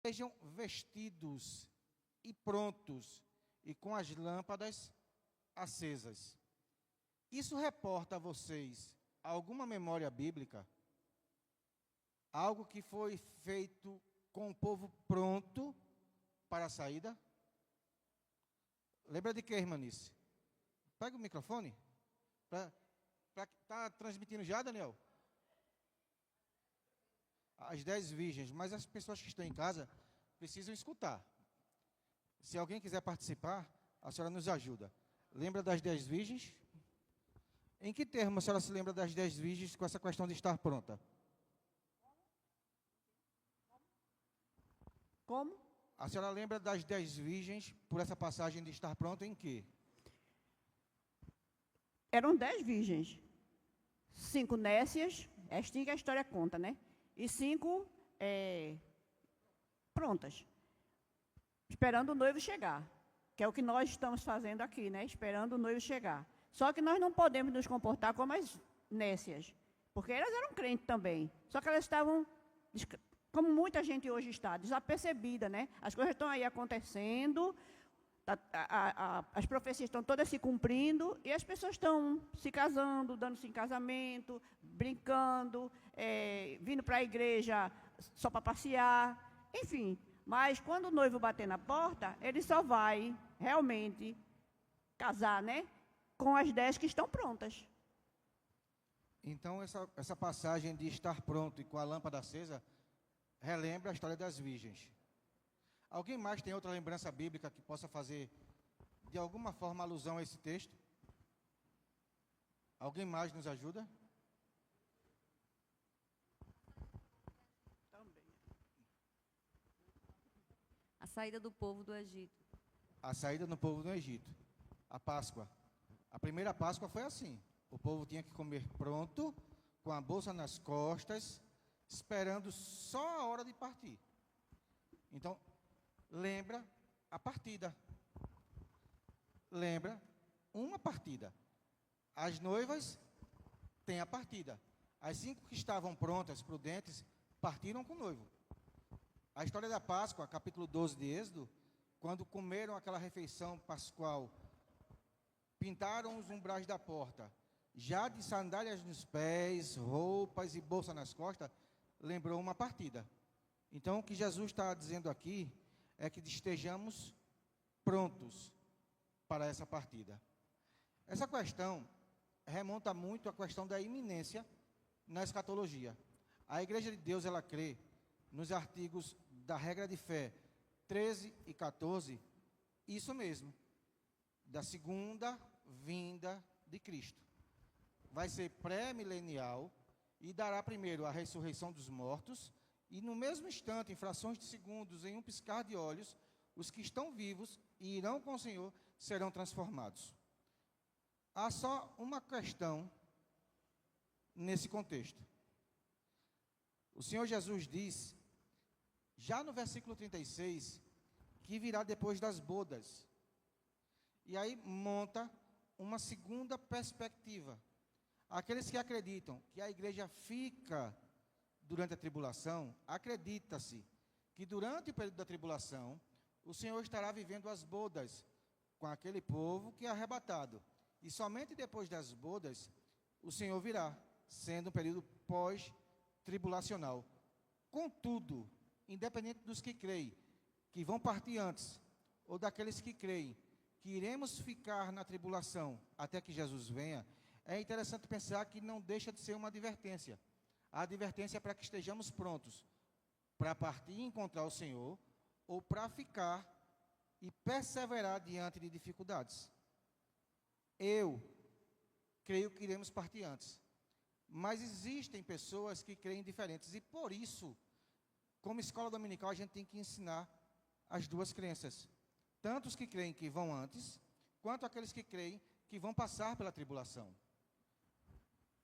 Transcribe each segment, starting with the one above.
Sejam vestidos e prontos, e com as lâmpadas acesas. Isso reporta a vocês alguma memória bíblica? Algo que foi feito com o povo pronto para a saída? Lembra de quê, irmã Nice? Pega o microfone. Está transmitindo já, Daniel? As 10 virgens, mas as pessoas que estão em casa precisam escutar. Se alguém quiser participar, a senhora nos ajuda. Lembra das 10 virgens? Em que termo a senhora se lembra das 10 virgens com essa questão de estar pronta? Como? A senhora lembra das 10 virgens por essa passagem de estar pronta em quê? Eram 10 virgens. 5 nécias, é assim que a história conta, né? E 5 prontas, esperando o noivo chegar, que é o que nós estamos fazendo aqui, né? Esperando o noivo chegar. Só que nós não podemos nos comportar como as nécias, porque elas eram crentes também. Só que elas estavam, como muita gente hoje está, desapercebida, né? As coisas estão aí acontecendo, as profecias estão todas se cumprindo e as pessoas estão se casando, dando-se em casamento, brincando, vindo para a igreja só para passear, enfim. Mas quando o noivo bater na porta, ele só vai realmente casar, né? Com as 10 que estão prontas. Então, essa passagem de estar pronto e com a lâmpada acesa relembra a história das virgens. Alguém mais tem outra lembrança bíblica que possa fazer, de alguma forma, alusão a esse texto? Alguém mais nos ajuda? A saída do povo do Egito. A saída do povo do Egito. A Páscoa. A primeira Páscoa foi assim. O povo tinha que comer pronto, com a bolsa nas costas, esperando só a hora de partir. Então, lembra a partida. Lembra uma partida. As noivas têm a partida. As 5 que estavam prontas, prudentes, partiram com o noivo. A história da Páscoa, capítulo 12 de Êxodo, quando comeram aquela refeição pascual, pintaram os umbrais da porta, já de sandálias nos pés, roupas e bolsa nas costas, lembrou uma partida. Então, o que Jesus está dizendo aqui é que estejamos prontos para essa partida. Essa questão remonta muito à questão da iminência na escatologia. A Igreja de Deus, ela crê nos artigos da regra de fé 13 e 14, isso mesmo, da segunda vinda de Cristo. Vai ser pré-milenial e dará primeiro a ressurreição dos mortos, e no mesmo instante, em frações de segundos, em um piscar de olhos, os que estão vivos e irão com o Senhor serão transformados. Há só uma questão nesse contexto. O Senhor Jesus diz, já no versículo 36, que virá depois das bodas. E aí monta uma segunda perspectiva. Aqueles que acreditam que a igreja fica durante a tribulação, acredita-se que durante o período da tribulação, o Senhor estará vivendo as bodas com aquele povo que é arrebatado. E somente depois das bodas, o Senhor virá, sendo um período pós-tribulacional. Contudo, independente dos que creem, que vão partir antes, ou daqueles que creem, que iremos ficar na tribulação até que Jesus venha, é interessante pensar que não deixa de ser uma advertência. A advertência é para que estejamos prontos para partir e encontrar o Senhor, ou para ficar e perseverar diante de dificuldades. Eu creio que iremos partir antes, mas existem pessoas que creem diferentes, e por isso, como escola dominical, a gente tem que ensinar as duas crenças, tanto os que creem que vão antes, quanto aqueles que creem que vão passar pela tribulação.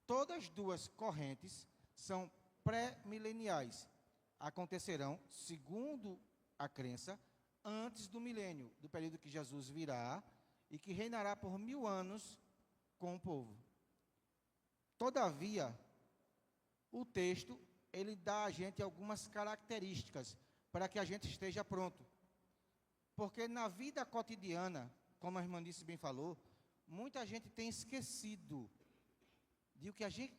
Todas as duas correntes são pré-mileniais, acontecerão, segundo a crença, antes do milênio, do período que Jesus virá e que reinará por 1000 anos com o povo. Todavia, o texto, ele dá a gente algumas características para que a gente esteja pronto. Porque na vida cotidiana, como a irmã disse bem falou, muita gente tem esquecido de o que a gente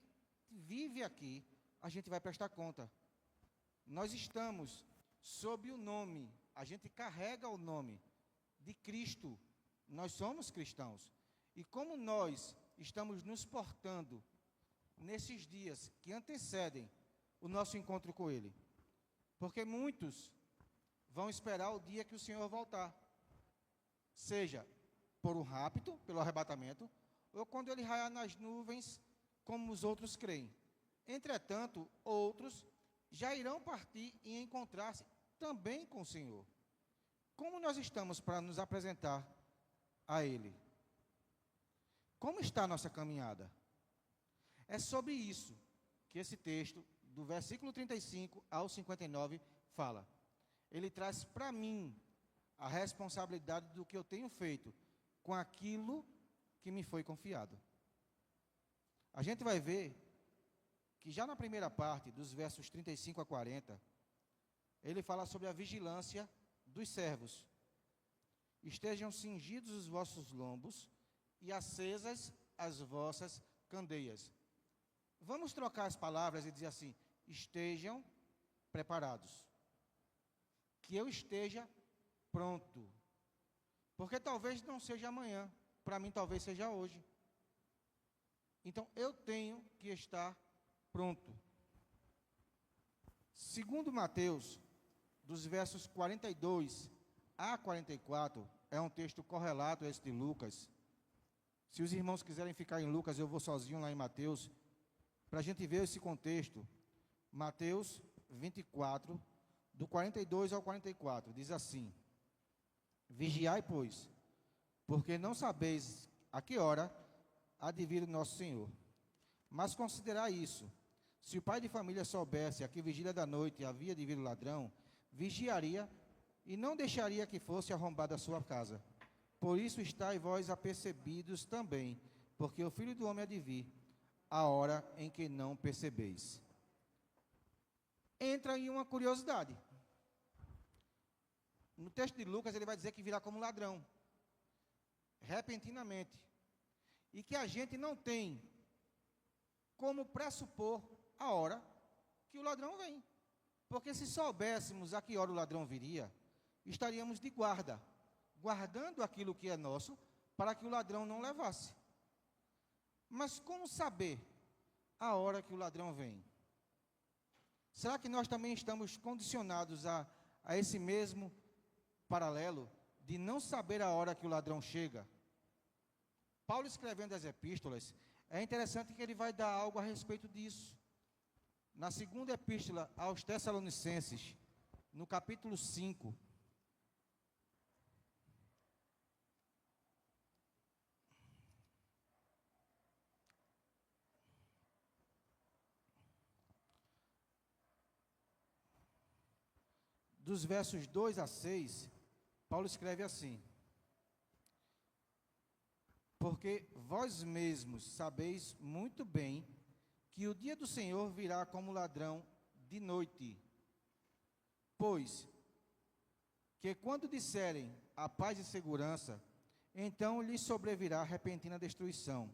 vive aqui, a gente vai prestar conta. Nós estamos sob o nome, a gente carrega o nome de Cristo. Nós somos cristãos. E como nós estamos nos portando nesses dias que antecedem o nosso encontro com Ele? Porque muitos vão esperar o dia que o Senhor voltar. Seja por um rapto, pelo arrebatamento, ou quando Ele raiar nas nuvens, como os outros creem. Entretanto, outros já irão partir e encontrar-se também com o Senhor. Como nós estamos para nos apresentar a Ele? Como está a nossa caminhada? É sobre isso que esse texto, do versículo 35 ao 59, fala. Ele traz para mim a responsabilidade do que eu tenho feito com aquilo que me foi confiado. A gente vai ver que já na primeira parte, dos versos 35 a 40, ele fala sobre a vigilância dos servos. Estejam cingidos os vossos lombos e acesas as vossas candeias. Vamos trocar as palavras e dizer assim: estejam preparados. Que eu esteja pronto. Porque talvez não seja amanhã, para mim talvez seja hoje. Então eu tenho que estar pronto. Segundo Mateus, dos versos 42 a 44, é um texto correlato a este de Lucas. Se os irmãos quiserem ficar em Lucas, eu vou sozinho lá em Mateus, para a gente ver esse contexto. Mateus 24, do 42 ao 44, diz assim: Vigiai, pois, porque não sabeis a que hora há de vir o nosso Senhor. Mas considerai isso: se o pai de família soubesse a que vigília da noite havia de vir o ladrão, vigiaria e não deixaria que fosse arrombada a sua casa. Por isso estáis vós apercebidos também, porque o Filho do Homem há de vir, a hora em que não percebeis. Entra em uma curiosidade. No texto de Lucas, ele vai dizer que virá como ladrão, repentinamente. E que a gente não tem como pressupor a hora que o ladrão vem. Porque se soubéssemos a que hora o ladrão viria, estaríamos de guarda, guardando aquilo que é nosso, para que o ladrão não levasse. Mas como saber a hora que o ladrão vem? Será que nós também estamos condicionados a esse mesmo paralelo de não saber a hora que o ladrão chega? Paulo, escrevendo as epístolas, é interessante que ele vai dar algo a respeito disso. Na segunda epístola aos Tessalonicenses, no capítulo 5, dos versos 2 a 6, Paulo escreve assim: Porque vós mesmos sabeis muito bem que o dia do Senhor virá como ladrão de noite. Pois que quando disserem a paz e segurança, então lhes sobrevirá repentina destruição,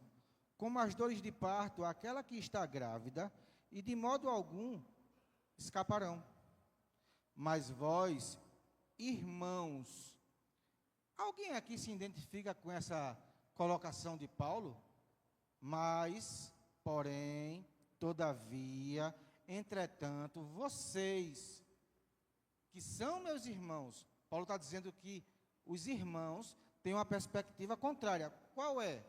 como as dores de parto àquela que está grávida, e de modo algum escaparão. Mas vós, irmãos, alguém aqui se identifica com essa colocação de Paulo? Mas, porém, todavia, entretanto, vocês, que são meus irmãos, Paulo está dizendo que os irmãos têm uma perspectiva contrária. Qual é?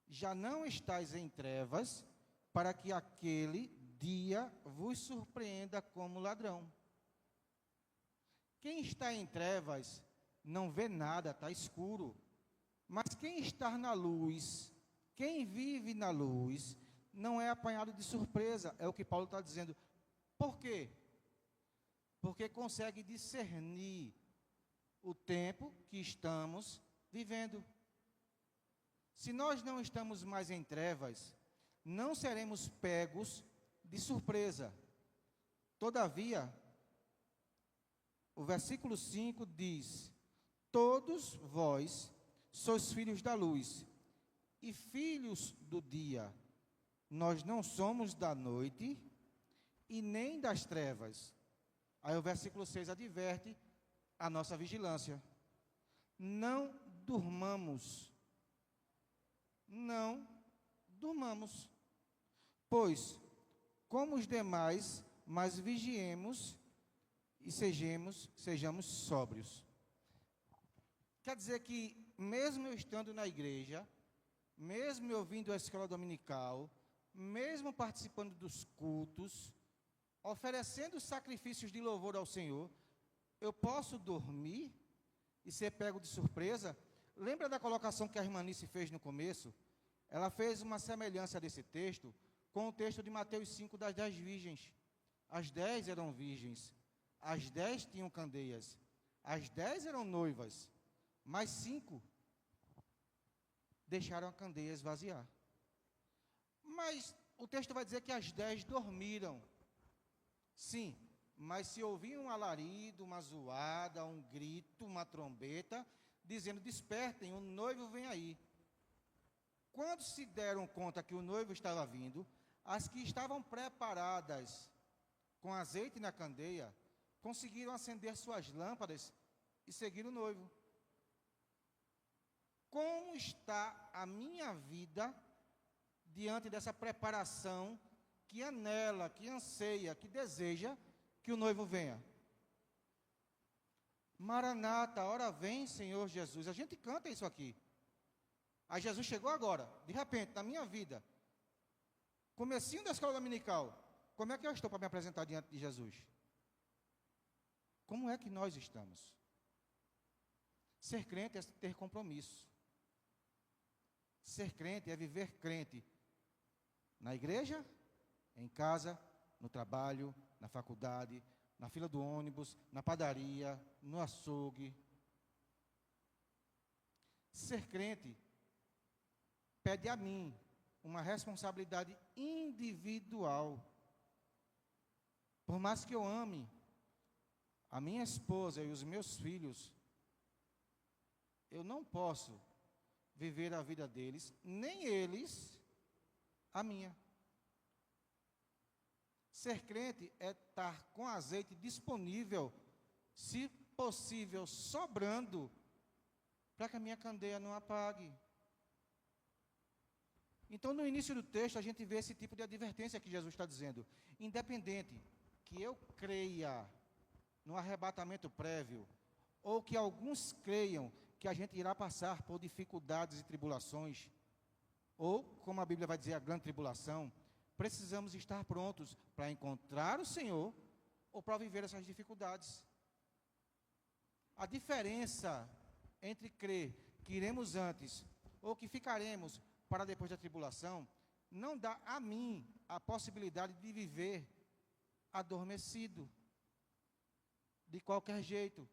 Já não estáis em trevas, para que aquele dia vos surpreenda como ladrão. Quem está em trevas não vê nada, está escuro. Mas quem está na luz, quem vive na luz, não é apanhado de surpresa, é o que Paulo está dizendo. Por quê? Porque consegue discernir o tempo que estamos vivendo. Se nós não estamos mais em trevas, não seremos pegos de surpresa. Todavia, o versículo 5 diz: todos vós sois filhos da luz e filhos do dia. Nós não somos da noite e nem das trevas. Aí o versículo 6 adverte a nossa vigilância. Não durmamos. Não durmamos. Pois, como os demais, mas vigiemos e sejamos sóbrios. Quer dizer que, mesmo eu estando na igreja, mesmo eu vindo à escola dominical, mesmo participando dos cultos, oferecendo sacrifícios de louvor ao Senhor, eu posso dormir e ser pego de surpresa? Lembra da colocação que a irmã Nice fez no começo? Ela fez uma semelhança desse texto com o texto de Mateus 5 das 10 virgens. As 10 eram virgens, as 10 tinham candeias, as 10 eram noivas, mas 5 deixaram a candeia esvaziar. Mas o texto vai dizer que as 10 dormiram. Sim, mas se ouvir um alarido, uma zoada, um grito, uma trombeta, dizendo: despertem, o noivo vem aí. Quando se deram conta que o noivo estava vindo, as que estavam preparadas com azeite na candeia, conseguiram acender suas lâmpadas e seguir o noivo. Como está a minha vida diante dessa preparação que anela, que anseia, que deseja que o noivo venha? Maranata, hora vem, Senhor Jesus. A gente canta isso aqui. Aí Jesus chegou agora, de repente, na minha vida. Comecinho da escola dominical. Como é que eu estou para me apresentar diante de Jesus? Como é que nós estamos? Ser crente é ter compromisso. Ser crente é viver crente. Na igreja, em casa, no trabalho, na faculdade, na fila do ônibus, na padaria, no açougue. Ser crente pede a mim uma responsabilidade individual. Por mais que eu ame a minha esposa e os meus filhos, eu não posso viver a vida deles, nem eles a minha. Ser crente é estar com azeite disponível, se possível, sobrando, para que a minha candeia não apague. Então, no início do texto, a gente vê esse tipo de advertência que Jesus está dizendo. Independente que eu creia no arrebatamento prévio, ou que alguns creiam que a gente irá passar por dificuldades e tribulações, ou, como a Bíblia vai dizer, a grande tribulação, precisamos estar prontos para encontrar o Senhor ou para viver essas dificuldades. A diferença entre crer que iremos antes ou que ficaremos para depois da tribulação não dá a mim a possibilidade de viver adormecido, de qualquer jeito,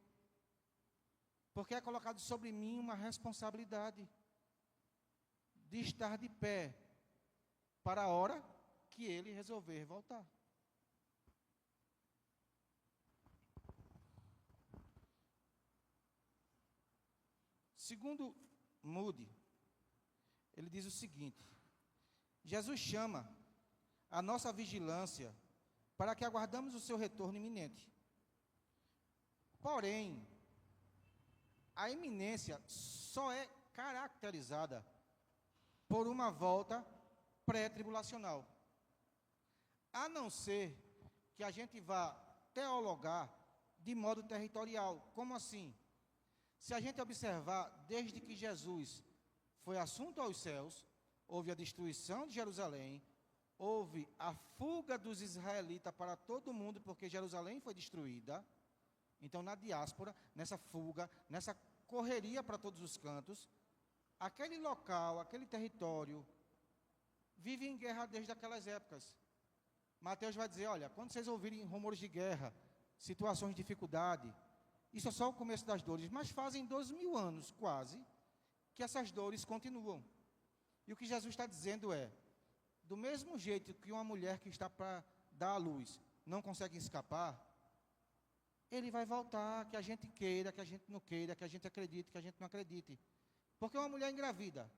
porque é colocado sobre mim uma responsabilidade de estar de pé para a hora que ele resolver voltar. Segundo Moody, ele diz o seguinte: Jesus chama a nossa vigilância para que aguardamos o seu retorno iminente. Porém, a iminência só é caracterizada por uma volta pré-tribulacional. A não ser que a gente vá teologar de modo territorial. Como assim? Se a gente observar, desde que Jesus foi assunto aos céus, houve a destruição de Jerusalém, houve a fuga dos israelitas para todo mundo, porque Jerusalém foi destruída. Então, na diáspora, nessa fuga, nessa correria para todos os cantos, aquele local, aquele território, vive em guerra desde aquelas épocas. Mateus vai dizer: olha, quando vocês ouvirem rumores de guerra, situações de dificuldade, isso é só o começo das dores, mas fazem 2000 anos, quase, que essas dores continuam. E o que Jesus está dizendo é, do mesmo jeito que uma mulher que está para dar à luz não consegue escapar, Ele vai voltar, que a gente queira, que a gente não queira, que a gente acredite, que a gente não acredite. Porque uma mulher engravida,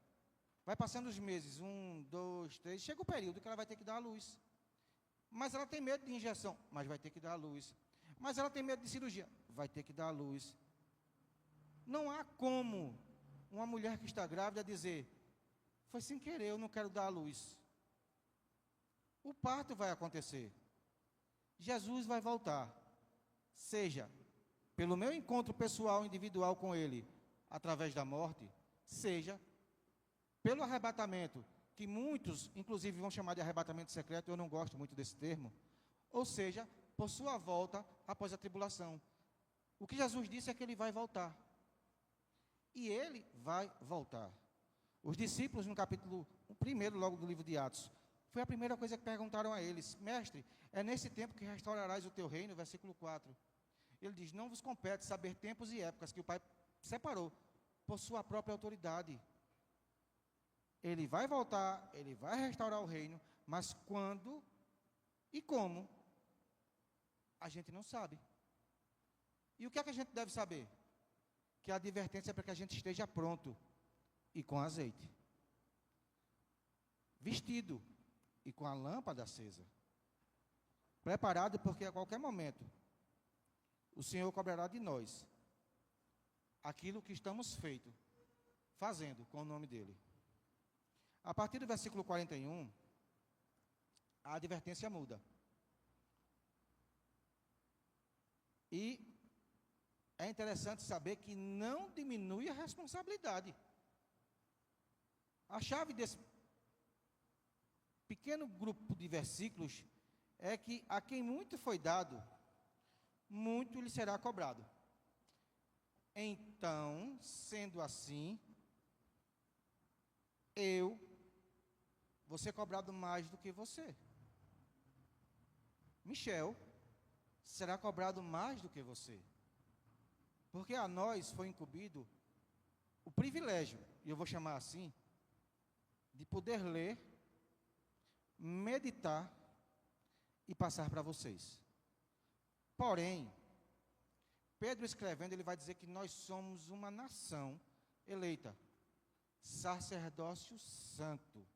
vai passando os meses, 1, 2, 3, chega o período que ela vai ter que dar à luz. Mas ela tem medo de injeção, mas vai ter que dar à luz. Mas ela tem medo de cirurgia, vai ter que dar à luz. Não há como uma mulher que está grávida dizer, foi sem querer, eu não quero dar à luz. O parto vai acontecer. Jesus vai voltar. Seja pelo meu encontro pessoal, individual com Ele, através da morte, seja pelo arrebatamento, que muitos, inclusive, vão chamar de arrebatamento secreto, eu não gosto muito desse termo, ou seja, por sua volta após a tribulação. O que Jesus disse é que Ele vai voltar. E Ele vai voltar. Os discípulos, no capítulo 1, logo do livro de Atos, foi a primeira coisa que perguntaram a eles, mestre, é nesse tempo que restaurarás o teu reino, versículo 4. Ele diz, não vos compete saber tempos e épocas que o Pai separou por sua própria autoridade. Ele vai voltar, ele vai restaurar o reino, mas quando e como, a gente não sabe. E o que é que a gente deve saber? Que a advertência é para que a gente esteja pronto e com azeite, vestido e com a lâmpada acesa, preparado, porque a qualquer momento o Senhor cobrará de nós aquilo que estamos fazendo com o nome dEle. A partir do versículo 41, a advertência muda. E é interessante saber que não diminui a responsabilidade. A chave desse pequeno grupo de versículos é que a quem muito foi dado, muito lhe será cobrado. Então, sendo assim, eu vou ser cobrado mais do que você. Michel será cobrado mais do que você. Porque a nós foi incumbido o privilégio, e eu vou chamar assim, de poder ler, meditar e passar para vocês. Porém, Pedro escrevendo, ele vai dizer que nós somos uma nação eleita, sacerdócio santo,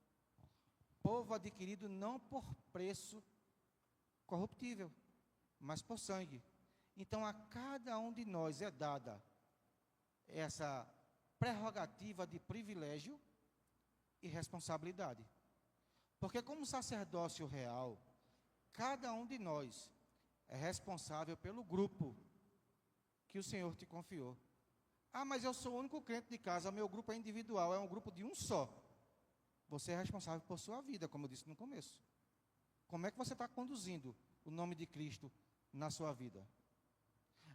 povo adquirido não por preço corruptível, mas por sangue. Então, a cada um de nós é dada essa prerrogativa de privilégio e responsabilidade. Porque como sacerdócio real, cada um de nós é responsável pelo grupo que o Senhor te confiou. Ah, mas eu sou o único crente de casa, meu grupo é individual, é um grupo de um só. Você é responsável por sua vida, como eu disse no começo. Como é que você está conduzindo o nome de Cristo na sua vida?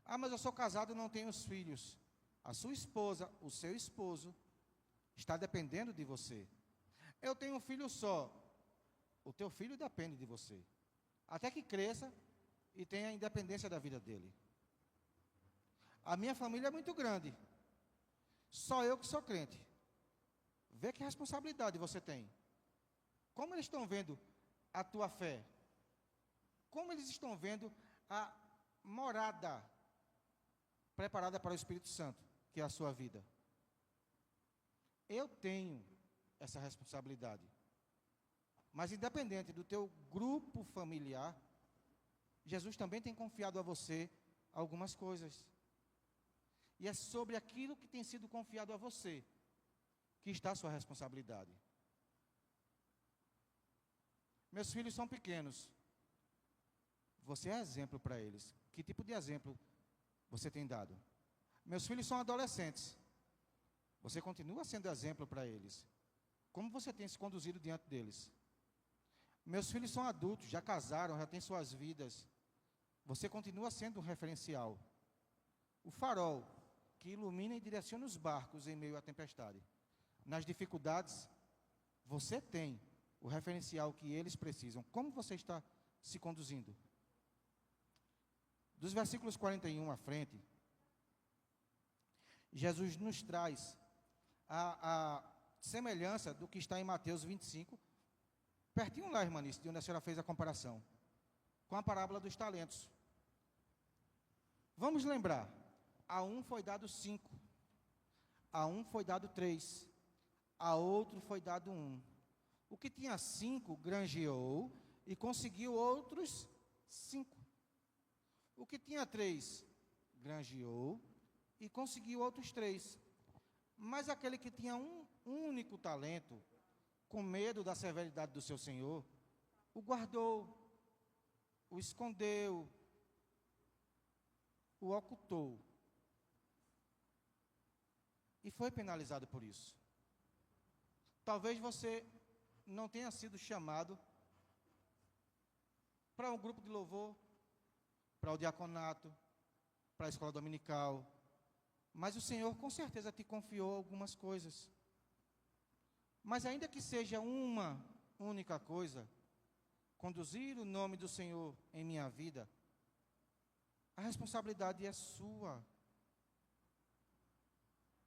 Ah, mas eu sou casado e não tenho os filhos. A sua esposa, o seu esposo, está dependendo de você. Eu tenho um filho só. O teu filho depende de você. Até que cresça e tenha a independência da vida dele. A minha família é muito grande. Só eu que sou crente. Vê que responsabilidade você tem. Como eles estão vendo a tua fé? Como eles estão vendo a morada preparada para o Espírito Santo, que é a sua vida? Eu tenho essa responsabilidade. Mas independente do teu grupo familiar, Jesus também tem confiado a você algumas coisas. E é sobre aquilo que tem sido confiado a você que está a sua responsabilidade. Meus filhos são pequenos. Você é exemplo para eles. Que tipo de exemplo você tem dado? Meus filhos são adolescentes. Você continua sendo exemplo para eles. Como você tem se conduzido diante deles? Meus filhos são adultos, já casaram, já têm suas vidas. Você continua sendo um referencial. O farol que ilumina e direciona os barcos em meio à tempestade. Nas dificuldades, você tem o referencial que eles precisam. Como você está se conduzindo? Dos versículos 41 à frente, Jesus nos traz a semelhança do que está em Mateus 25, pertinho lá, irmã Nice, de onde a senhora fez a comparação, com a parábola dos talentos. Vamos lembrar, a um foi dado 5, a um foi dado 3, a outro foi dado 1. O que tinha 5 granjeou e conseguiu outros 5. O que tinha 3 granjeou e conseguiu outros 3. Mas aquele que tinha um único talento, com medo da severidade do seu senhor, o guardou, o escondeu, o ocultou. E foi penalizado por isso. Talvez você não tenha sido chamado para um grupo de louvor, para o diaconato, para a escola dominical, mas o Senhor com certeza te confiou algumas coisas. Mas ainda que seja uma única coisa, conduzir o nome do Senhor em minha vida, a responsabilidade é sua.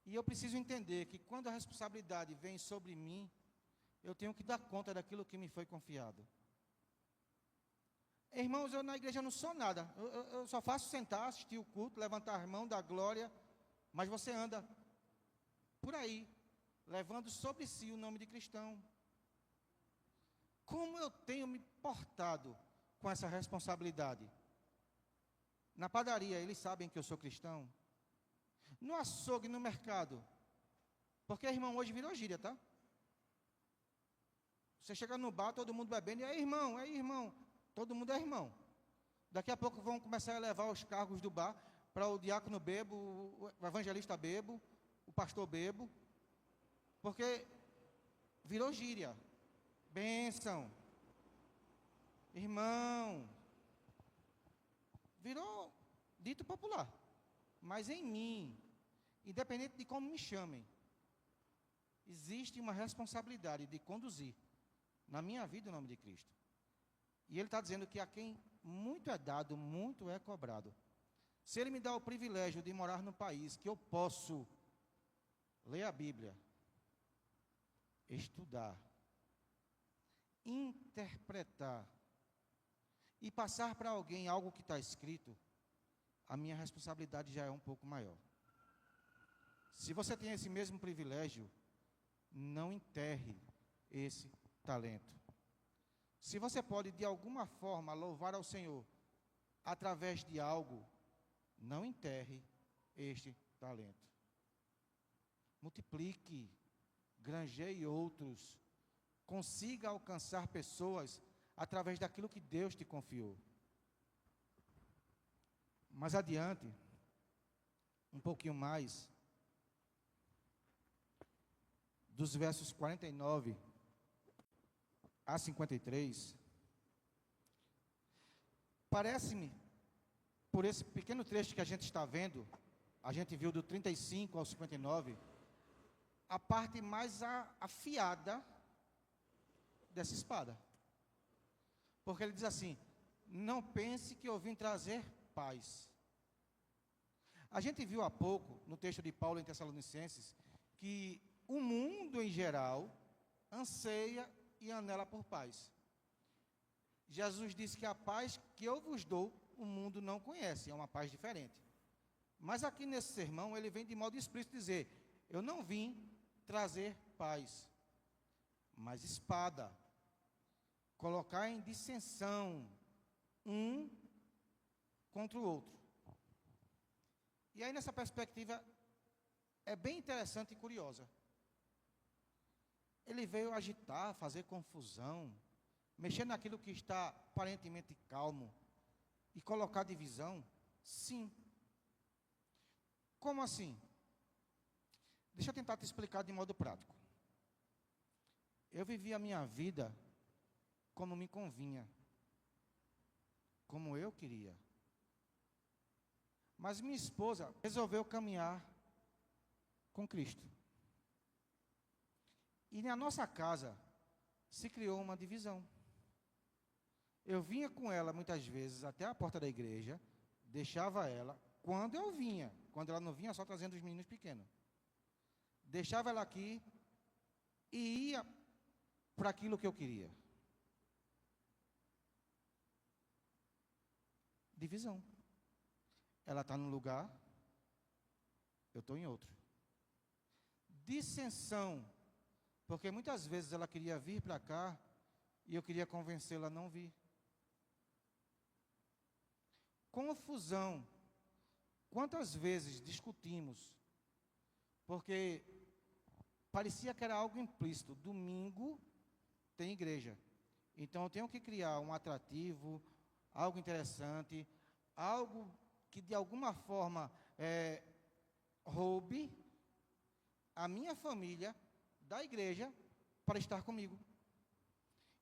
E eu preciso entender que quando a responsabilidade vem sobre mim, eu tenho que dar conta daquilo que me foi confiado. Irmãos, eu na igreja não sou nada. Eu só faço sentar, assistir o culto, levantar as mãos, dar glória. Mas você anda por aí, levando sobre si o nome de cristão. Como eu tenho me portado com essa responsabilidade? Na padaria, eles sabem que eu sou cristão. No açougue, no mercado. Porque, irmão, hoje virou gíria, tá? Você chega no bar, todo mundo bebendo, e é irmão. Todo mundo é irmão. Daqui a pouco vão começar a elevar os cargos do bar para o diácono bebo, o evangelista bebo, o pastor bebo. Porque virou gíria. Bênção. Irmão. Virou dito popular. Mas em mim, independente de como me chamem, existe uma responsabilidade de conduzir na minha vida o nome de Cristo. E ele está dizendo que a quem muito é dado, muito é cobrado. Se ele me dá o privilégio de morar num país que eu posso ler a Bíblia, estudar, interpretar e passar para alguém algo que está escrito, a minha responsabilidade já é um pouco maior. Se você tem esse mesmo privilégio, não enterre esse talento. Se você pode, de alguma forma, louvar ao Senhor através de algo, não enterre este talento. Multiplique, granjeie outros, consiga alcançar pessoas através daquilo que Deus te confiou. Mais adiante, um pouquinho mais, dos versos 49 a 53, parece-me, por esse pequeno trecho que a gente está vendo, a gente viu do 35 ao 59, a parte mais afiada dessa espada. Porque ele diz assim: não pense que eu vim trazer paz. A gente viu há pouco, no texto de Paulo em Tessalonicenses, que o mundo em geral anseia e anela por paz. Jesus disse que a paz que eu vos dou, o mundo não conhece, é uma paz diferente. Mas aqui nesse sermão, ele vem de modo explícito dizer: eu não vim trazer paz, mas espada, colocar em dissensão um contra o outro. E aí nessa perspectiva é bem interessante e curiosa. Ele veio agitar, fazer confusão, mexer naquilo que está aparentemente calmo e colocar divisão? Sim. Como assim? Deixa eu tentar te explicar de modo prático. Eu vivi a minha vida como me convinha, como eu queria. Mas minha esposa resolveu caminhar com Cristo. E na nossa casa se criou uma divisão. Eu vinha com ela muitas vezes até a porta da igreja, deixava ela, quando eu vinha, quando ela não vinha só trazendo os meninos pequenos. Deixava ela aqui e ia para aquilo que eu queria. Divisão. Ela está num lugar, eu estou em outro. Dissensão, porque muitas vezes ela queria vir para cá e eu queria convencê-la a não vir. Confusão. Quantas vezes discutimos, porque parecia que era algo implícito. Domingo tem igreja. Então eu tenho que criar um atrativo, algo interessante, algo que de alguma forma roube a minha família da igreja para estar comigo.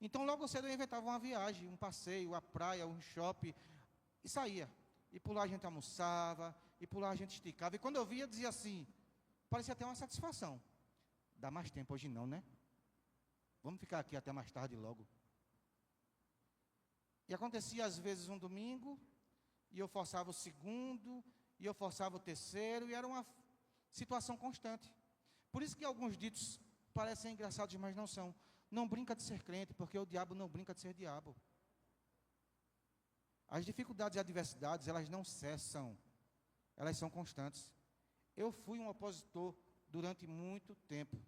Então logo cedo eu inventava uma viagem, um passeio, a praia, um shopping, e saía. E por lá a gente almoçava, e por lá a gente esticava. E quando eu via, dizia assim, parecia até uma satisfação. Dá mais tempo hoje não, né? Vamos ficar aqui até mais tarde logo. E acontecia às vezes um domingo, e eu forçava o segundo, e eu forçava o terceiro, e era uma situação constante. Por isso que alguns ditos parecem engraçados, mas não são. Não brinca de ser crente, porque o diabo não brinca de ser diabo. As dificuldades e adversidades, elas não cessam. Elas são constantes. Eu fui um opositor durante muito tempo.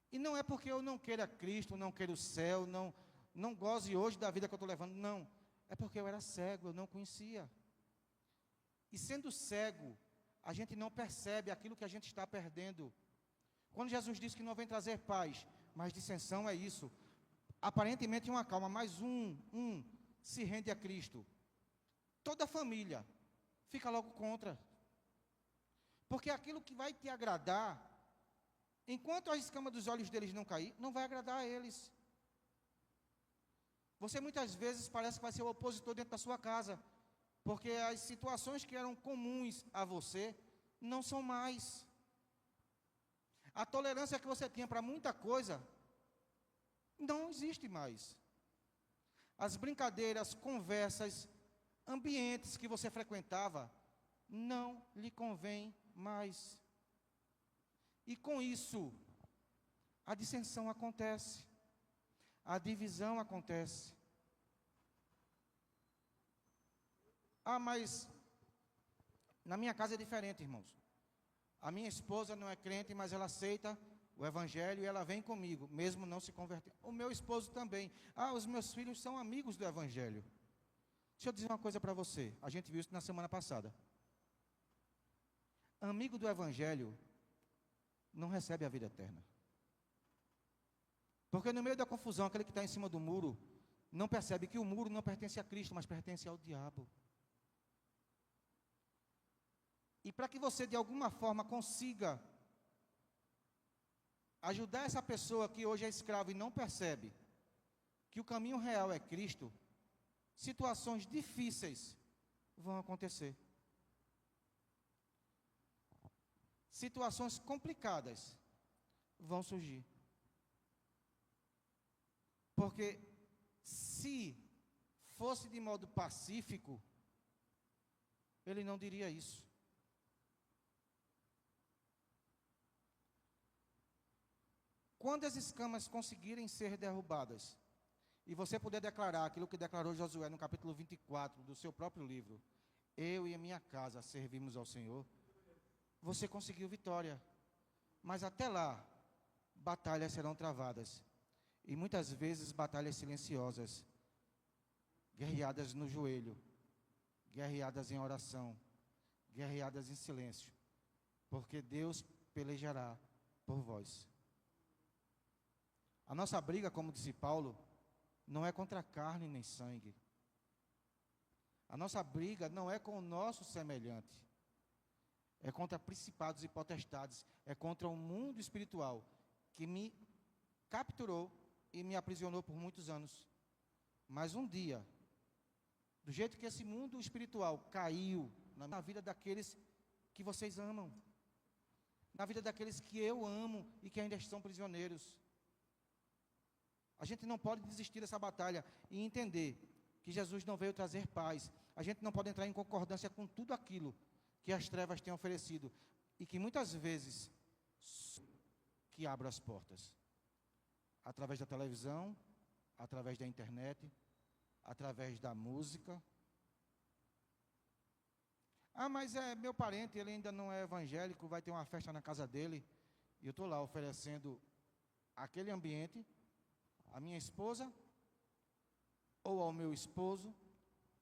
E não é porque eu não queira Cristo, não queira o céu, não goze hoje da vida que eu estou levando, não. É porque eu era cego, eu não conhecia. E sendo cego, a gente não percebe aquilo que a gente está perdendo. Quando Jesus disse que não vem trazer paz, mas dissensão é isso. Aparentemente uma calma, mas um se rende a Cristo. Toda a família fica logo contra. Porque aquilo que vai te agradar, enquanto a escama dos olhos deles não cair, não vai agradar a eles. Você muitas vezes parece que vai ser o opositor dentro da sua casa, porque as situações que eram comuns a você, não são mais. A tolerância que você tinha para muita coisa, não existe mais. As brincadeiras, conversas, ambientes que você frequentava, não lhe convém mais. E com isso, a dissensão acontece, a divisão acontece. Ah, mas na minha casa é diferente, irmãos. A minha esposa não é crente, mas ela aceita o evangelho e ela vem comigo, mesmo não se convertendo. O meu esposo também. Ah, os meus filhos são amigos do evangelho. Deixa eu dizer uma coisa para você. A gente viu isso na semana passada. Amigo do evangelho não recebe a vida eterna. Porque no meio da confusão, aquele que está em cima do muro, não percebe que o muro não pertence a Cristo, mas pertence ao diabo. E para que você de alguma forma consiga ajudar essa pessoa que hoje é escrava e não percebe que o caminho real é Cristo, situações difíceis vão acontecer. Situações complicadas vão surgir. Porque se fosse de modo pacífico, ele não diria isso. Quando as escamas conseguirem ser derrubadas, e você puder declarar aquilo que declarou Josué no capítulo 24 do seu próprio livro, eu e a minha casa servimos ao Senhor, você conseguiu vitória. Mas até lá, batalhas serão travadas. E muitas vezes batalhas silenciosas, guerreadas no joelho, guerreadas em oração, guerreadas em silêncio, porque Deus pelejará por vós. A nossa briga, como disse Paulo, não é contra carne nem sangue. A nossa briga não é com o nosso semelhante. É contra principados e potestades. É contra o mundo espiritual que me capturou e me aprisionou por muitos anos. Mas um dia, do jeito que esse mundo espiritual caiu na vida daqueles que vocês amam, na vida daqueles que eu amo e que ainda estão prisioneiros, a gente não pode desistir dessa batalha e entender que Jesus não veio trazer paz. A gente não pode entrar em concordância com tudo aquilo que as trevas têm oferecido e que muitas vezes que abre as portas. Através da televisão, através da internet, através da música, Ah, mas é meu parente, ele ainda não é evangélico, vai ter uma festa na casa dele, e eu estou lá oferecendo aquele ambiente à minha esposa, ou ao meu esposo,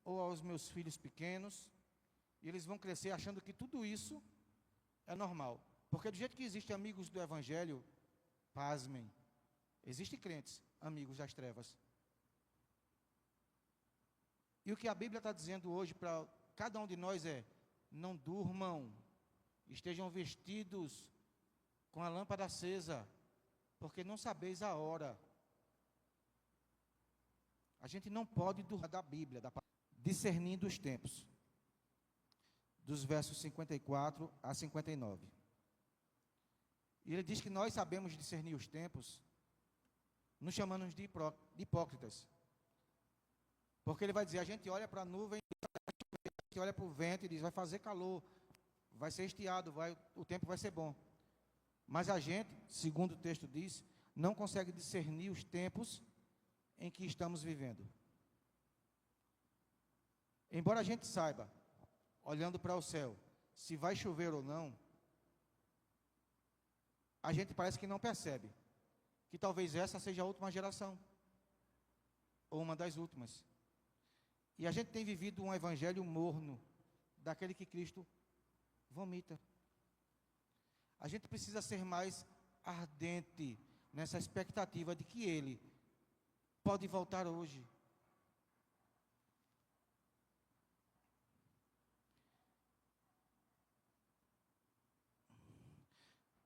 ou aos meus filhos pequenos, e eles vão crescer achando que tudo isso é normal. Porque do jeito que existem amigos do evangelho, pasmem, existem crentes, amigos das trevas. E o que a Bíblia está dizendo hoje para cada um de nós é: não durmam, estejam vestidos com a lâmpada acesa, porque não sabeis a hora. A gente não pode dormir da Bíblia, discernindo os tempos, dos versos 54 a 59. E ele diz que nós sabemos discernir os tempos, nos chamando de hipócritas. Porque ele vai dizer, a gente olha para a nuvem, a gente olha para o vento e diz, vai fazer calor, vai ser estiado, o tempo vai ser bom. Mas a gente, segundo o texto diz, não consegue discernir os tempos em que estamos vivendo. Embora a gente saiba, olhando para o céu, se vai chover ou não, a gente parece que não percebe que talvez essa seja a última geração, ou uma das últimas. E a gente tem vivido um evangelho morno, daquele que Cristo vomita. A gente precisa ser mais ardente nessa expectativa de que Ele pode voltar hoje.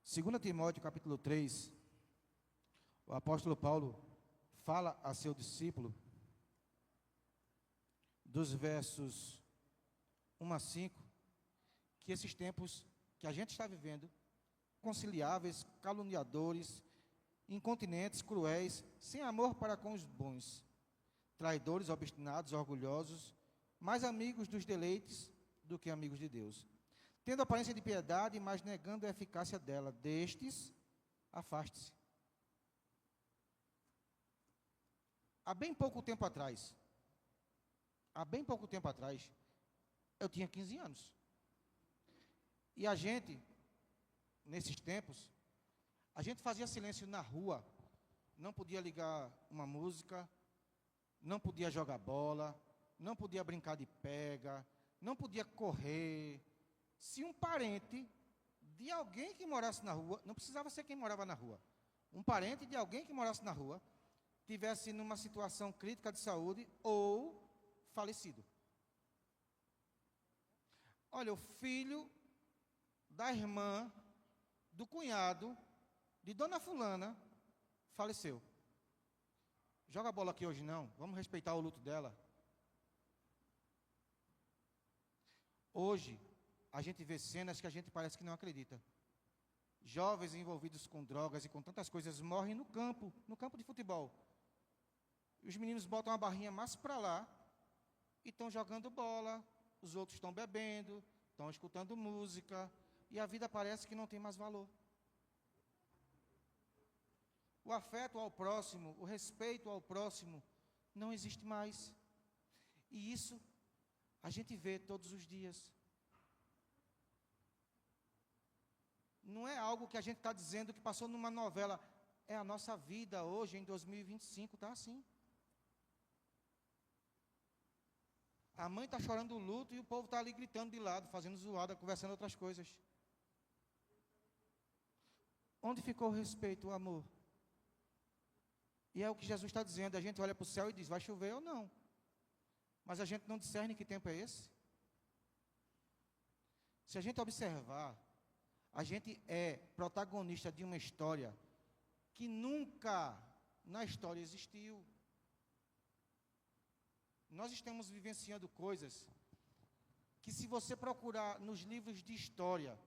Segundo Timóteo, capítulo 3, o apóstolo Paulo fala a seu discípulo, dos versos 1 a 5, que esses tempos que a gente está vivendo, conciliáveis, caluniadores, incontinentes, cruéis, sem amor para com os bons, traidores, obstinados, orgulhosos, mais amigos dos deleites do que amigos de Deus, tendo aparência de piedade, mas negando a eficácia dela. Destes, afaste-se. Há bem pouco tempo atrás, eu tinha 15 anos. E a gente, nesses tempos, a gente fazia silêncio na rua, não podia ligar uma música, não podia jogar bola, não podia brincar de pega, não podia correr. Se um parente de alguém que morasse na rua, não precisava ser quem morava na rua, um parente de alguém que morasse na rua, tivesse numa situação crítica de saúde ou falecido. Olha, o filho da irmã, do cunhado, de dona fulana, faleceu. Joga a bola aqui hoje não, vamos respeitar o luto dela. Hoje, a gente vê cenas que a gente parece que não acredita. Jovens envolvidos com drogas e com tantas coisas morrem no campo de futebol. Os meninos botam a barrinha mais para lá e estão jogando bola, os outros estão bebendo, estão escutando música, e a vida parece que não tem mais valor. O afeto ao próximo, o respeito ao próximo, não existe mais. E isso a gente vê todos os dias. Não é algo que a gente está dizendo que passou numa novela. É a nossa vida hoje, em 2025, está assim. A mãe está chorando o luto e o povo está ali gritando de lado, fazendo zoada, conversando outras coisas. Onde ficou o respeito, o amor? E é o que Jesus está dizendo. A gente olha para o céu e diz, vai chover ou não? Mas a gente não discerne que tempo é esse. Se a gente observar, a gente é protagonista de uma história que nunca na história existiu. Nós estamos vivenciando coisas que, se você procurar nos livros de história,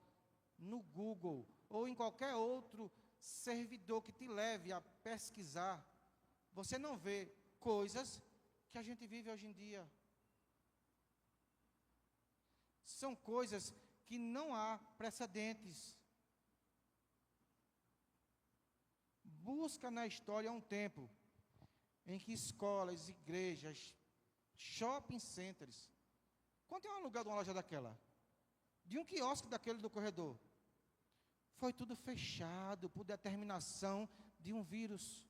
no Google, ou em qualquer outro servidor que te leve a pesquisar, você não vê coisas que a gente vive hoje em dia. São coisas que não há precedentes. Busca na história um tempo em que escolas, igrejas, shopping centers. Quanto é um aluguel de uma loja daquela? de um quiosque daquele do corredor. Foi tudo fechado por determinação de um vírus.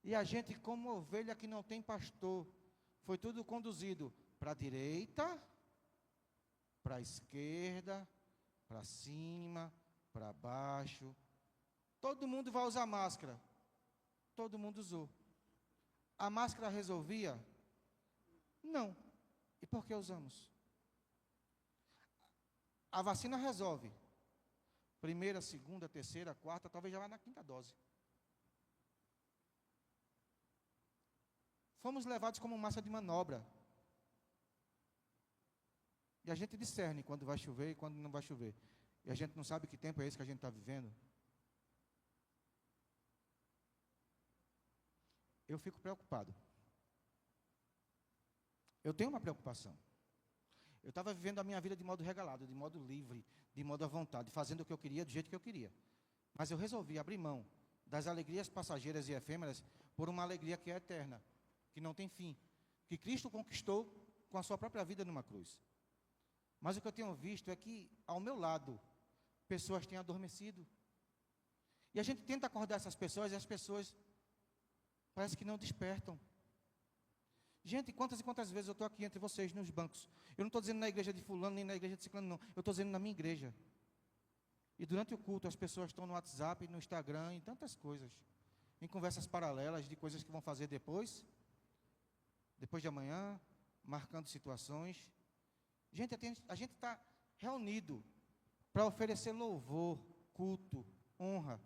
E a gente, como ovelha que não tem pastor, foi tudo conduzido para a direita, para a esquerda, para cima, para baixo. Todo mundo vai usar máscara. Todo mundo usou. A máscara resolvia? Não. E por que usamos? A vacina resolve. Primeira, segunda, terceira, quarta, talvez já vá na quinta dose. Fomos levados como massa de manobra. E a gente discerne quando vai chover e quando não vai chover. E a gente não sabe que tempo é esse que a gente está vivendo. Eu fico preocupado. Eu tenho uma preocupação. Eu estava vivendo a minha vida de modo regalado, de modo livre, de modo à vontade, fazendo o que eu queria, do jeito que eu queria. Mas eu resolvi abrir mão das alegrias passageiras e efêmeras por uma alegria que é eterna, que não tem fim, que Cristo conquistou com a sua própria vida numa cruz. Mas o que eu tenho visto é que, ao meu lado, pessoas têm adormecido. E a gente tenta acordar essas pessoas e as pessoas parece que não despertam. Gente, quantas e quantas vezes eu estou aqui entre vocês, nos bancos. Eu não estou dizendo na igreja de fulano, nem na igreja de ciclano, não. Eu estou dizendo na minha igreja. E durante o culto, as pessoas estão no WhatsApp, no Instagram, em tantas coisas. Em conversas paralelas de coisas que vão fazer depois de amanhã, marcando situações. Gente, a gente está reunido para oferecer louvor, culto, honra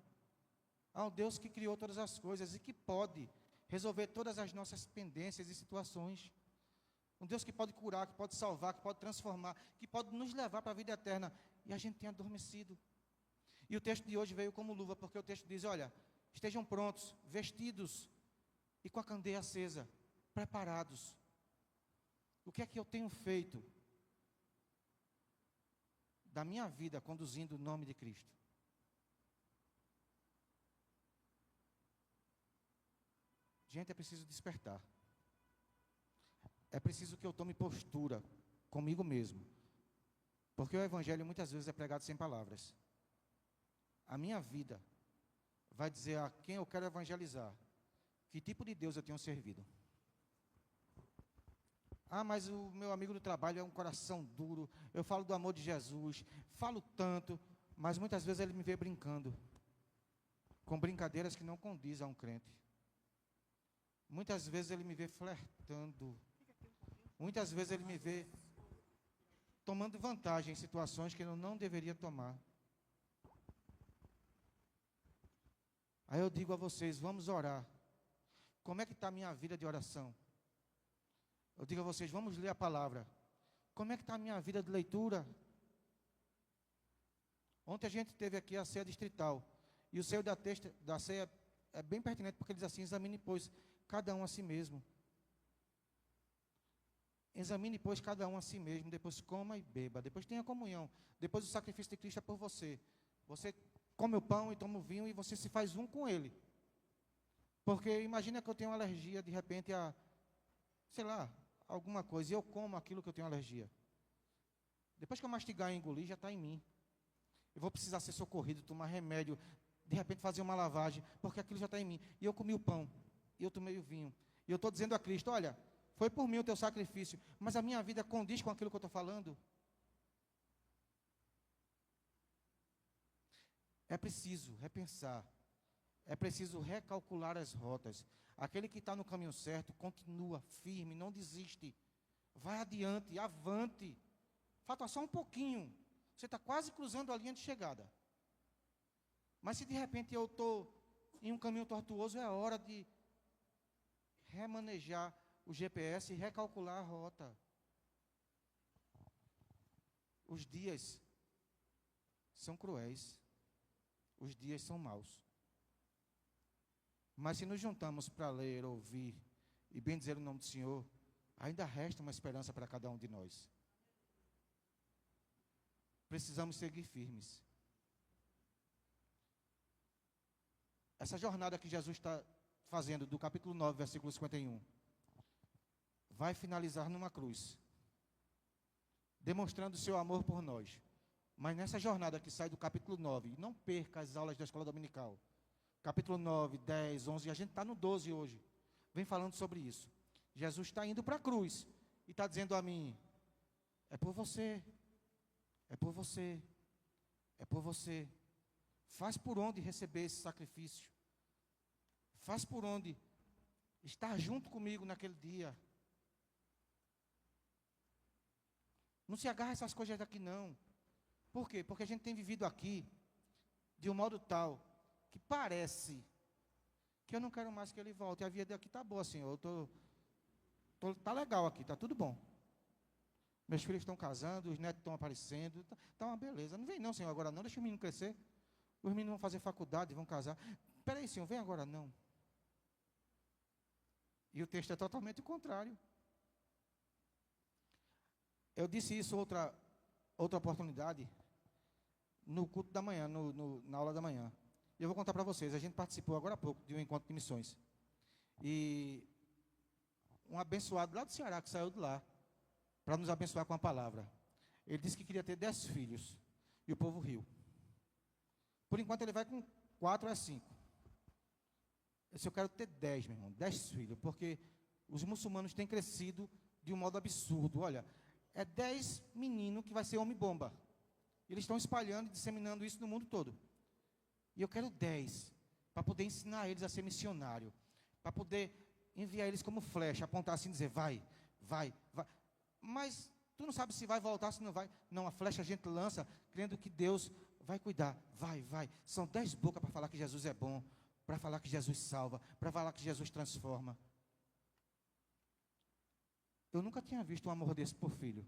ao Deus que criou todas as coisas e que pode resolver todas as nossas pendências e situações. Um Deus que pode curar, que pode salvar, que pode transformar, que pode nos levar para a vida eterna. E a gente tem adormecido. E o texto de hoje veio como luva, porque o texto diz, olha, estejam prontos, vestidos e com a candeia acesa, preparados. O que é que eu tenho feito da minha vida conduzindo o nome de Cristo? Gente, é preciso despertar. É preciso que eu tome postura comigo mesmo. Porque o evangelho muitas vezes é pregado sem palavras. A minha vida vai dizer a quem eu quero evangelizar, que tipo de Deus eu tenho servido. Ah, mas o meu amigo do trabalho é um coração duro, eu falo do amor de Jesus, falo tanto, mas muitas vezes ele me vê brincando, com brincadeiras que não condizem a um crente. Muitas vezes ele me vê flertando, muitas vezes ele me vê tomando vantagem em situações que eu não deveria tomar. Aí eu digo a vocês, vamos orar. Como é que está a minha vida de oração? Eu digo a vocês, vamos ler a palavra. Como é que está a minha vida de leitura? Ontem a gente teve aqui a ceia distrital. E o seio da ceia é bem pertinente, porque ele diz assim, examine, pois, cada um a si mesmo. Examine, pois, cada um a si mesmo. Depois coma e beba. Depois tenha comunhão. Depois o sacrifício de Cristo é por você. Você come o pão e toma o vinho e você se faz um com ele. Porque imagina que eu tenho alergia, de repente, a, sei lá, alguma coisa, e eu como aquilo que eu tenho alergia. Depois que eu mastigar e engolir, já está em mim. Eu vou precisar ser socorrido, tomar remédio, de repente fazer uma lavagem, porque aquilo já está em mim. E eu comi o pão, e eu tomei o vinho. E eu estou dizendo a Cristo, olha, foi por mim o teu sacrifício, mas a minha vida condiz com aquilo que eu estou falando. É preciso repensar, é preciso recalcular as rotas. Aquele que está no caminho certo, continua firme, não desiste. Vai adiante, avante. Falta só um pouquinho. Você está quase cruzando a linha de chegada. Mas se de repente eu estou em um caminho tortuoso, é hora de remanejar o GPS e recalcular a rota. Os dias são cruéis. Os dias são maus. Mas se nos juntamos para ler, ouvir e bem dizer o nome do Senhor, ainda resta uma esperança para cada um de nós. Precisamos seguir firmes. Essa jornada que Jesus está fazendo, do capítulo 9, versículo 51, vai finalizar numa cruz. demonstrando o seu amor por nós. Mas nessa jornada que sai do capítulo 9, não perca as aulas da escola dominical. Capítulo 9, 10, 11, a gente está no 12 hoje. Vem falando sobre isso. Jesus está indo para a cruz e está dizendo a mim, é por você, é por você, é por você. Faz por onde receber esse sacrifício. Faz por onde estar junto comigo naquele dia. Não se agarra a essas coisas daqui não. Por quê? Porque a gente tem vivido aqui de um modo tal que parece que eu não quero mais que ele volte. A vida aqui está boa, Senhor. Tá legal aqui, está tudo bom. Meus filhos estão casando, os netos estão aparecendo, tá uma beleza. Não vem não, Senhor, agora não, deixa o menino crescer. Os meninos vão fazer faculdade, vão casar. Espera aí, Senhor, vem agora não. E o texto é totalmente o contrário. Eu disse isso outra oportunidade, no culto da manhã, na aula da manhã. E eu vou contar para vocês, a gente participou agora há pouco de um encontro de missões. E um abençoado lá do Ceará, que saiu de lá, para nos abençoar com a palavra. Ele disse que queria ter 10 filhos, e o povo riu. Por enquanto ele vai com 4 a 5. Eu disse, eu quero ter 10, meu irmão, 10 filhos, porque os muçulmanos têm crescido de um modo absurdo. Olha, é 10 meninos que vai ser homem-bomba. Eles estão espalhando e disseminando isso no mundo todo. E eu quero 10, para poder ensinar eles a ser missionário, para poder enviar eles como flecha, apontar assim e dizer, vai, vai, vai. Mas tu não sabe se vai voltar, se não vai. Não, a flecha a gente lança, crendo que Deus vai cuidar. Vai, vai. São 10 bocas para falar que Jesus é bom, para falar que Jesus salva, para falar que Jesus transforma. Eu nunca tinha visto um amor desse por filho.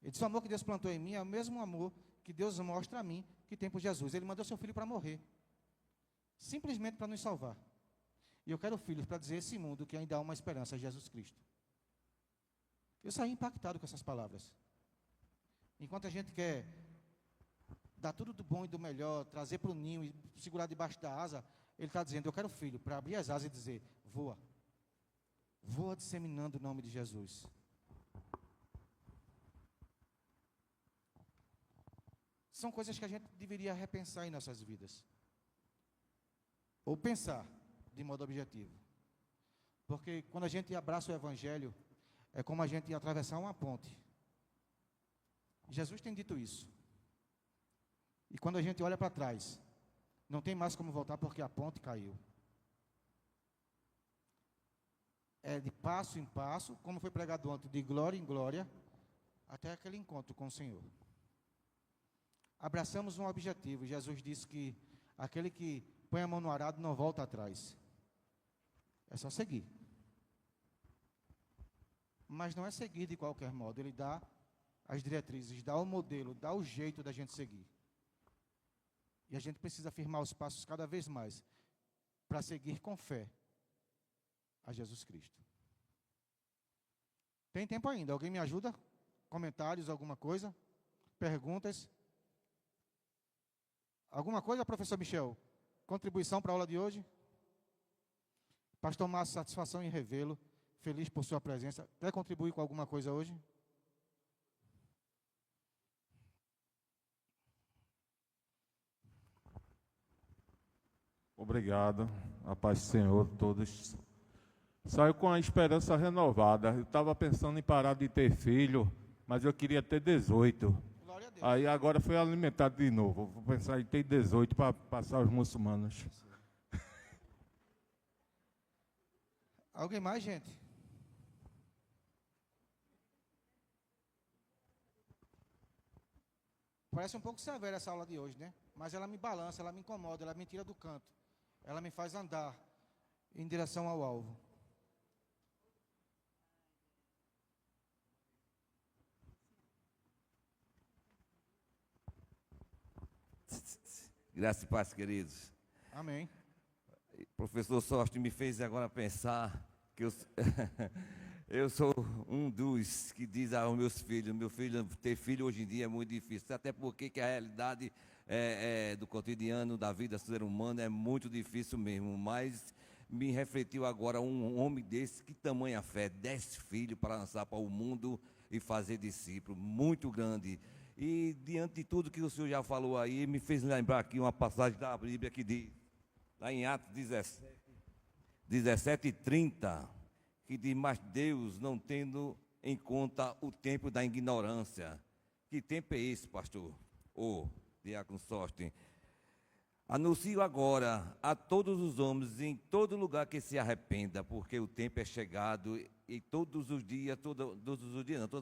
Ele disse, o amor que Deus plantou em mim é o mesmo amor que Deus mostra a mim que tem por Jesus. Ele mandou seu filho para morrer. Simplesmente para nos salvar. E eu quero filhos para dizer a esse mundo que ainda há uma esperança, Jesus Cristo. Eu saí impactado com essas palavras. Enquanto a gente quer dar tudo do bom e do melhor, trazer para o ninho e segurar debaixo da asa, ele está dizendo, eu quero filho, para abrir as asas e dizer, voa. Voa disseminando o nome de Jesus. São coisas que a gente deveria repensar em nossas vidas. Ou pensar de modo objetivo. Porque quando a gente abraça o Evangelho, é como a gente atravessar uma ponte. Jesus tem dito isso. E quando a gente olha para trás, não tem mais como voltar porque a ponte caiu. É de passo em passo, como foi pregado ontem, de glória em glória, até aquele encontro com o Senhor. Abraçamos um objetivo. Jesus disse que aquele que põe a mão no arado não volta atrás. É só seguir. Mas não é seguir de qualquer modo. Ele dá as diretrizes, dá o modelo, dá o jeito da gente seguir. E a gente precisa firmar os passos cada vez mais para seguir com fé a Jesus Cristo. Tem tempo ainda? Alguém me ajuda? Comentários, alguma coisa? Perguntas? Alguma coisa, professor Michel? Contribuição para a aula de hoje? Pastor Márcio, satisfação em revê-lo. Feliz por sua presença. Quer contribuir com alguma coisa hoje? Obrigado. A paz do Senhor a todos. Saio com a esperança renovada. Eu estava pensando em parar de ter filho, mas eu queria ter 18. Glória a Deus. Aí agora foi alimentado de novo. Vou pensar em ter 18 para passar os muçulmanos. Alguém mais, gente? Parece um pouco severa essa aula de hoje, né? Mas ela me balança, ela me incomoda, ela me tira do canto. Ela me faz andar em direção ao alvo. Graça e paz, queridos. Amém. Professor Sorte me fez agora pensar que eu sou um dos que diz aos meus filhos, meu filho, ter filho hoje em dia é muito difícil, até porque que a realidade do cotidiano, da vida do ser humano é muito difícil mesmo, mas me refletiu agora um homem desse, que tamanha fé, 10 filhos para lançar para o mundo e fazer discípulo, muito grande. E diante de tudo que o senhor já falou aí, me fez lembrar aqui uma passagem da Bíblia que diz, lá em Atos 17:30, que diz, mas Deus não tendo em conta o tempo da ignorância. Que tempo é esse, pastor? Diácono Sóstenes. Anuncio agora a todos os homens em todo lugar que se arrependa, porque o tempo é chegado e todas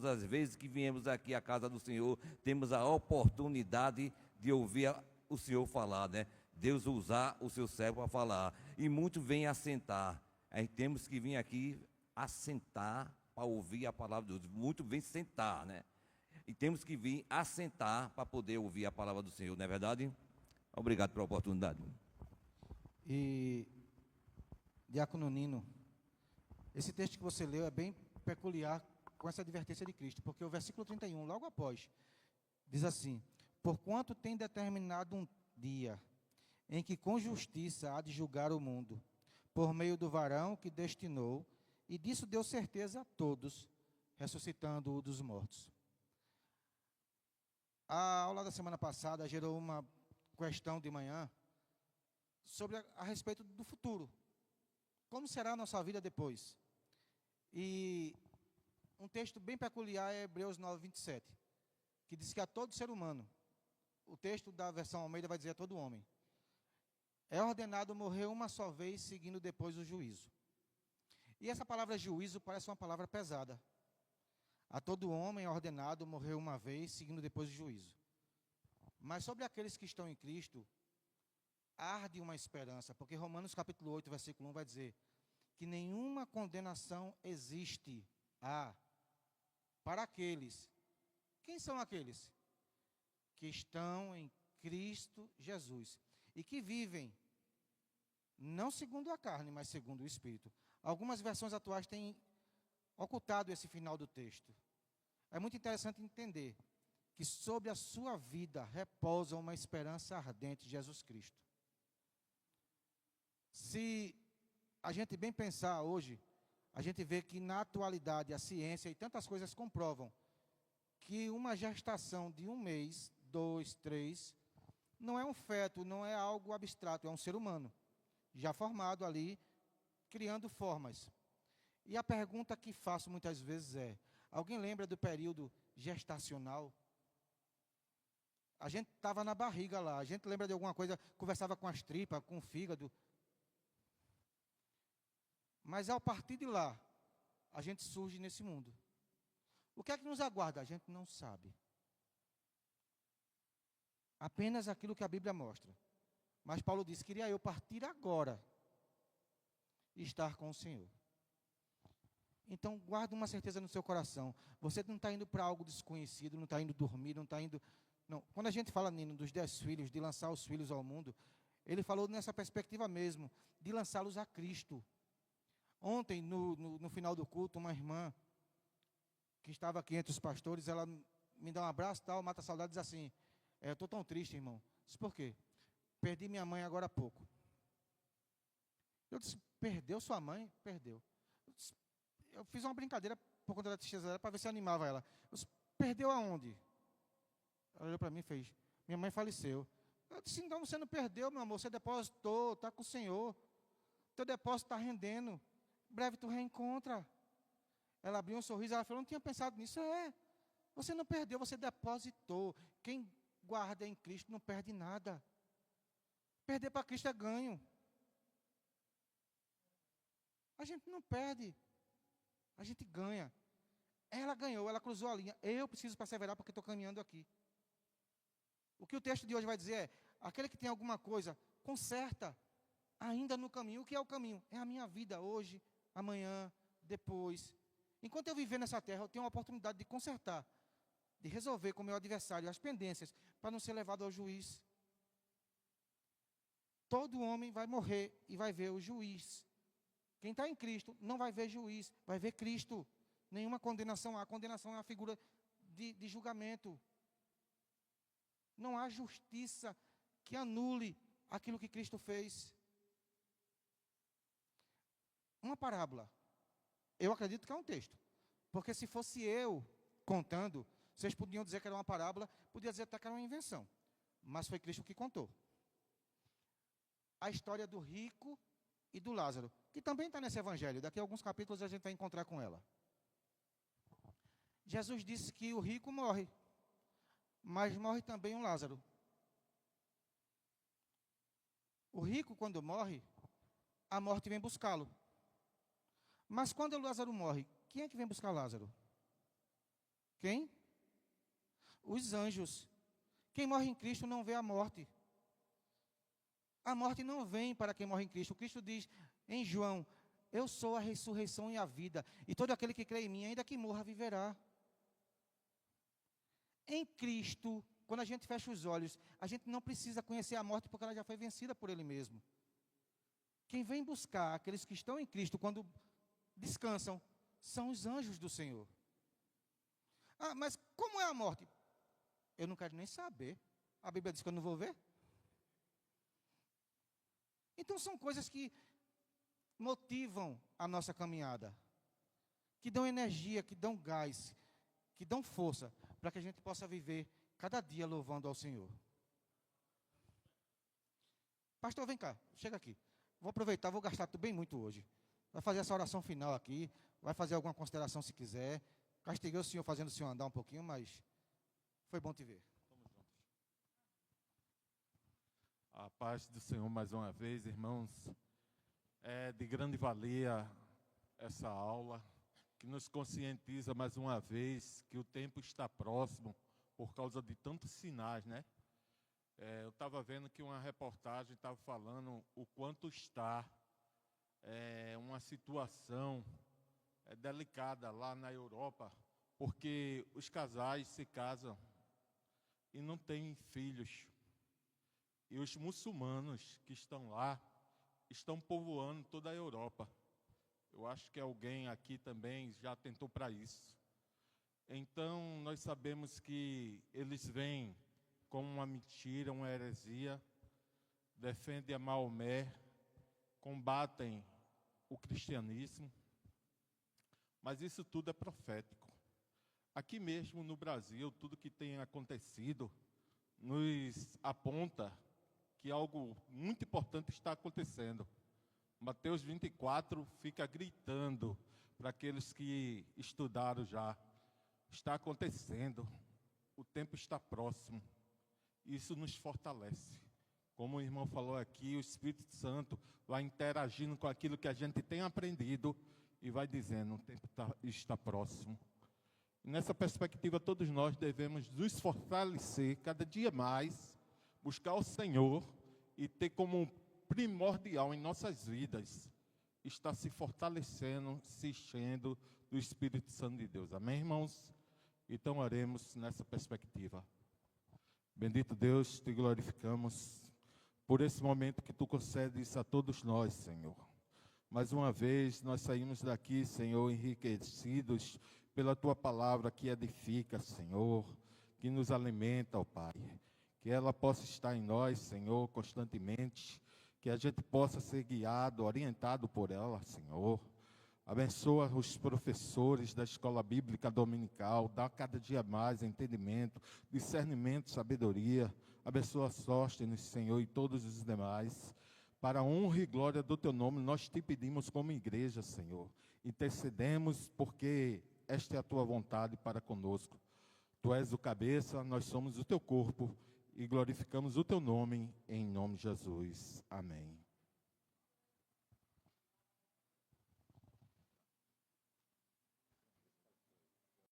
as vezes que viemos aqui à casa do Senhor, temos a oportunidade de ouvir o Senhor falar, né? Deus usar o seu servo para falar. E muitos vêm assentar. Aí temos que vir aqui assentar para ouvir a palavra de Deus. Muitos vêm sentar, né? E temos que vir assentar para poder ouvir a palavra do Senhor, não é verdade? Obrigado pela oportunidade. E, Diácono Nino, esse texto que você leu é bem peculiar com essa advertência de Cristo, porque o versículo 31, logo após, diz assim: porquanto tem determinado um dia em que com justiça há de julgar o mundo, por meio do varão que destinou, e disso deu certeza a todos, ressuscitando-o dos mortos. A aula da semana passada gerou uma questão de manhã sobre a respeito do futuro. Como será a nossa vida depois? E um texto bem peculiar é Hebreus 9:27, que diz que a todo ser humano, o texto da versão Almeida vai dizer a todo homem, é ordenado morrer uma só vez, seguindo depois o juízo. E essa palavra juízo parece uma palavra pesada. A todo homem é ordenado morrer uma vez, seguindo depois o juízo. Mas sobre aqueles que estão em Cristo, arde uma esperança, porque Romanos capítulo 8, versículo 1 vai dizer que nenhuma condenação existe para aqueles. Quem são aqueles? Que estão em Cristo Jesus e que vivem, não segundo a carne, mas segundo o Espírito. Algumas versões atuais têm ocultado esse final do texto. É muito interessante entender que sobre a sua vida repousa uma esperança ardente de Jesus Cristo. Se a gente bem pensar hoje, a gente vê que na atualidade a ciência e tantas coisas comprovam que uma gestação de 1 mês, 2, 3, não é um feto, não é algo abstrato, é um ser humano, já formado ali, criando formas. E a pergunta que faço muitas vezes é: alguém lembra do período gestacional? A gente estava na barriga lá, a gente lembra de alguma coisa, conversava com as tripas, com o fígado. Mas ao partir de lá, a gente surge nesse mundo. O que é que nos aguarda? A gente não sabe. Apenas aquilo que a Bíblia mostra. Mas Paulo disse: queria eu partir agora e estar com o Senhor. Então, guarda uma certeza no seu coração. Você não está indo para algo desconhecido, não está indo dormir, não está indo... Não. Quando a gente fala, Nino, dos 10 filhos, de lançar os filhos ao mundo, ele falou nessa perspectiva mesmo, de lançá-los a Cristo. Ontem, no final do culto, uma irmã que estava aqui entre os pastores, ela me dá um abraço, tal, mata a saudade, diz assim: eu estou tão triste, irmão. Disse: por quê? Perdi minha mãe agora há pouco. Eu disse: perdeu sua mãe? Perdeu. Eu fiz uma brincadeira por conta da tristeza dela, para ver se animava ela. Eu disse: perdeu aonde? Ela olhou para mim e fez: minha mãe faleceu. Eu disse: então você não perdeu, meu amor, você depositou, está com o Senhor. Teu depósito está rendendo. Em breve tu reencontra. Ela abriu um sorriso, ela falou: não tinha pensado nisso. Você não perdeu, você depositou. Quem guarda em Cristo não perde nada. Perder para Cristo é ganho. A gente não perde, a gente ganha. Ela ganhou, ela cruzou a linha. Eu preciso perseverar porque estou caminhando aqui. O que o texto de hoje vai dizer é: aquele que tem alguma coisa, conserta ainda no caminho. O que é o caminho? É a minha vida hoje, amanhã, depois. Enquanto eu viver nessa terra, eu tenho a oportunidade de consertar, de resolver com o meu adversário as pendências, para não ser levado ao juiz. Todo homem vai morrer e vai ver o juiz. Quem está em Cristo não vai ver juiz, vai ver Cristo. Nenhuma condenação há. A condenação é a figura de julgamento. Não há justiça que anule aquilo que Cristo fez. uma parábola. Eu acredito que é um texto. Porque se fosse eu contando, vocês podiam dizer que era uma parábola, podia dizer até que era uma invenção. Mas foi Cristo que contou. A história do rico e do Lázaro, que também está nesse evangelho. Daqui a alguns capítulos a gente vai encontrar com ela. Jesus disse que o rico morre, mas morre também o Lázaro. O rico, quando morre, a morte vem buscá-lo. Mas quando o Lázaro morre, quem é que vem buscar Lázaro? Quem? Os anjos. Quem morre em Cristo não vê a morte. A morte não vem para quem morre em Cristo. Cristo diz em João: eu sou a ressurreição e a vida, e todo aquele que crê em mim, ainda que morra, viverá. Em Cristo, quando a gente fecha os olhos, a gente não precisa conhecer a morte, porque ela já foi vencida por Ele mesmo. Quem vem buscar aqueles que estão em Cristo, quando descansam, são os anjos do Senhor. Ah, mas como é a morte? Eu não quero nem saber. A Bíblia diz que eu não vou ver. Então são coisas que motivam a nossa caminhada, que dão energia, que dão gás, que dão força, para que a gente possa viver cada dia louvando ao Senhor. Pastor, vem cá, chega aqui. Vou aproveitar, vou gastar tudo bem muito hoje. Vai fazer essa oração final aqui, vai fazer alguma consideração se quiser. Castiguei o senhor fazendo o senhor andar um pouquinho, mas foi bom te ver. A paz do Senhor mais uma vez, irmãos. É de grande valia essa aula, que nos conscientiza mais uma vez que o tempo está próximo por causa de tantos sinais, né? Eu estava vendo que uma reportagem estava falando o quanto está uma situação delicada lá na Europa, porque os casais se casam e não têm filhos. E os muçulmanos que estão lá estão povoando toda a Europa. Eu acho que alguém aqui também já tentou para isso. Então, nós sabemos que eles vêm com uma mentira, uma heresia, defendem a Maomé, combatem o cristianismo, mas isso tudo é profético. Aqui mesmo no Brasil, tudo que tem acontecido nos aponta que algo muito importante está acontecendo. Mateus 24 fica gritando para aqueles que estudaram já. Está acontecendo, o tempo está próximo. Isso nos fortalece. Como o irmão falou aqui, o Espírito Santo vai interagindo com aquilo que a gente tem aprendido e vai dizendo, o tempo está próximo. E nessa perspectiva, todos nós devemos nos fortalecer cada dia mais, buscar o Senhor e ter como primordial em nossas vidas estar se fortalecendo, se enchendo do Espírito Santo de Deus. Amém, irmãos? Então oremos nessa perspectiva. Bendito Deus, te glorificamos por esse momento que tu concedes a todos nós, Senhor. Mais uma vez nós saímos daqui, Senhor, enriquecidos pela tua palavra que edifica, Senhor, que nos alimenta, ó Pai. Que ela possa estar em nós, Senhor, constantemente, que a gente possa ser guiado, orientado por ela, Senhor. Abençoa os professores da escola bíblica dominical, dá cada dia mais entendimento, discernimento, sabedoria. Abençoa Sóstenes, Senhor, e todos os demais. Para a honra e glória do teu nome, nós te pedimos como igreja, Senhor. Intercedemos porque esta é a tua vontade para conosco. Tu és o cabeça, nós somos o teu corpo. E glorificamos o teu nome, em nome de Jesus. Amém.